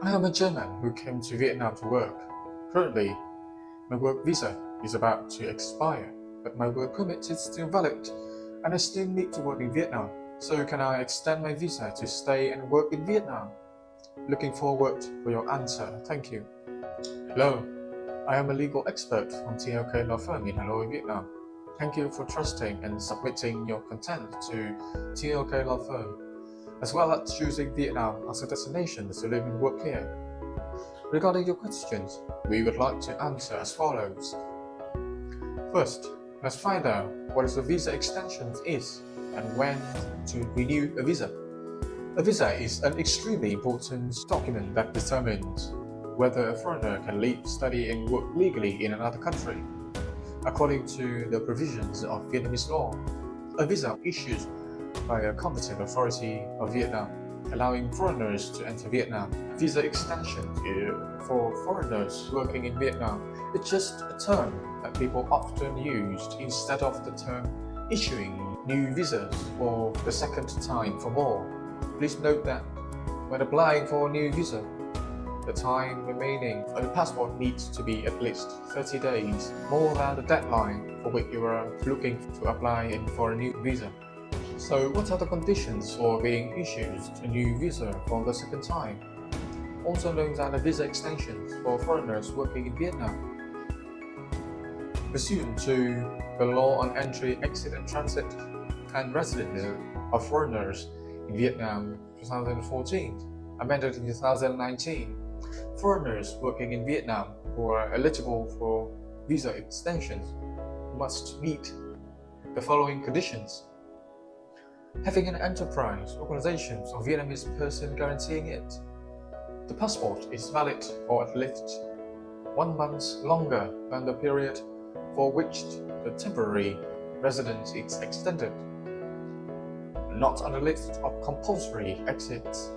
I am a German who came to Vietnam to work. Currently, my work visa is about to expire, but my work permit is still valid and I still need to work in Vietnam. So can I extend my visa to stay and work in Vietnam? Looking forward for your answer. Thank you. Hello, I am a legal expert from TLK Lawfirm in Hanoi, Vietnam. Thank you for trusting and submitting your content to TLK Lawfirm, as well as choosing Vietnam as a destination to live and work here. Regarding your questions, we would like to answer as follows. First, let's find out what a visa extension is and when to renew a visa. A visa is an extremely important document that determines whether a foreigner can live, study, and work legally in another country. According to the provisions of Vietnamese law, a visa issued by a competent authority of Vietnam, allowing foreigners to enter Vietnam. Visa extension for foreigners working in Vietnam is just a term that people often use instead of the term issuing new visas for the second time for more. Please note that when applying for a new visa, the time remaining on the passport needs to be at least 30 days more than the deadline for which you are looking to apply for a new visa. So what are the conditions for being issued a new visa for the second time? Also known as a visa extension for foreigners working in Vietnam. Pursuant to the Law on Entry, Exit and Transit and Residence of Foreigners in Vietnam 2014, amended in 2019, foreigners working in Vietnam who are eligible for visa extensions must meet the following conditions. Having an enterprise, organization, or Vietnamese person guaranteeing it. The passport is valid for at least 1 month longer than the period for which the temporary residence is extended. Not on the list of compulsory exits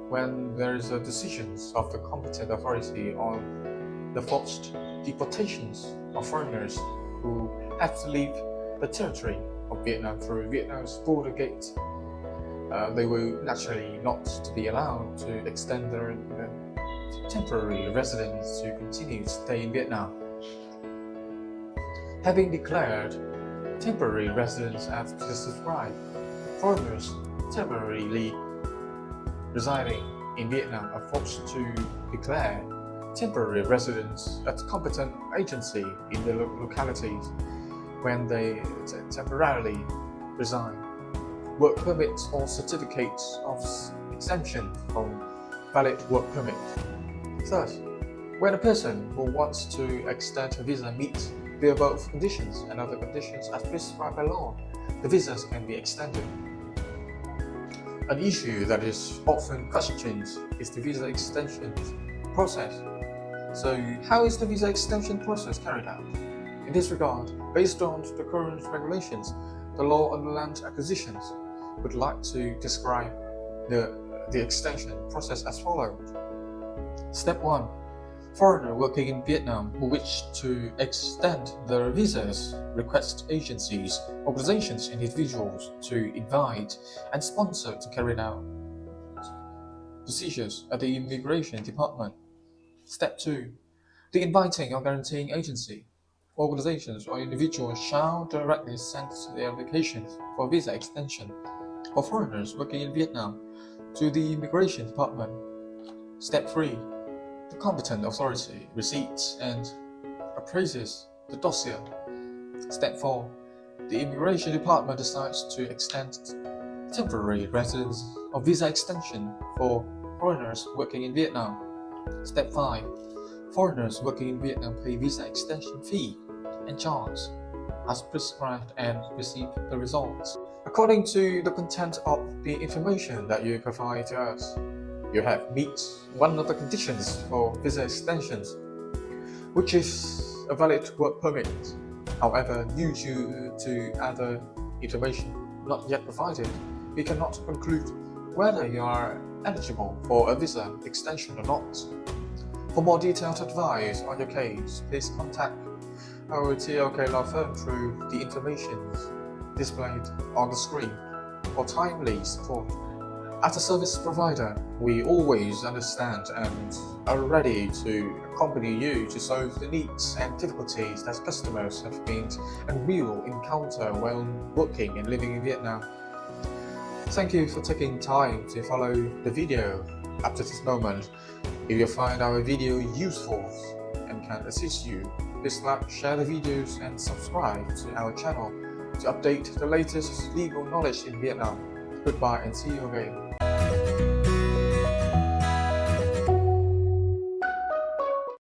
when there is a decision of the competent authority on the forced deportations of foreigners who have to leave the territory of Vietnam through Vietnam's border gate. They will naturally not to be allowed to extend their temporary residence to continue to stay in Vietnam. Having declared temporary residence as described, foreigners temporarily residing in Vietnam are forced to declare temporary residence at competent agency in the localities when they temporarily reside. Work permits or certificates of exemption from valid work permit. Thus, when a person who wants to extend a visa meets the above conditions and other conditions as prescribed by law, the visas can be extended. An issue that is often questioned is the visa extension process. So, how is the visa extension process carried out? In this regard, based on the current regulations, the law on land acquisitions would like to describe the extension process as follows. Step 1. Foreigner working in Vietnam who wish to extend their visas request agencies, organizations, and individuals to invite and sponsor to carry out procedures at the Immigration Department. Step 2. The inviting or guaranteeing agency, organizations, or individuals shall directly send their applications for visa extension for foreigners working in Vietnam to the Immigration Department. Step 3. The competent authority receives and appraises the dossier. Step 4. The Immigration Department decides to extend temporary residence or visa extension for foreigners working in Vietnam. Step 5. Foreigners working in Vietnam pay visa extension fee and charge as prescribed and receive the results. According to the content of the information that you provide to us, you have met one of the conditions for visa extensions, which is a valid work permit. However, due to other information not yet provided, we cannot conclude whether you are eligible for a visa extension or not. For more detailed advice on your case, please contact our TLK Law Firm through the information displayed on the screen for timely support. As a service provider, we always understand and are ready to accompany you to solve the needs and difficulties that customers have been and will encounter while working and living in Vietnam. Thank you for taking time to follow the video up to this moment. If you find our video useful and can assist you, please like, share the videos and subscribe to our channel to update the latest legal knowledge in Vietnam. Goodbye and see you again.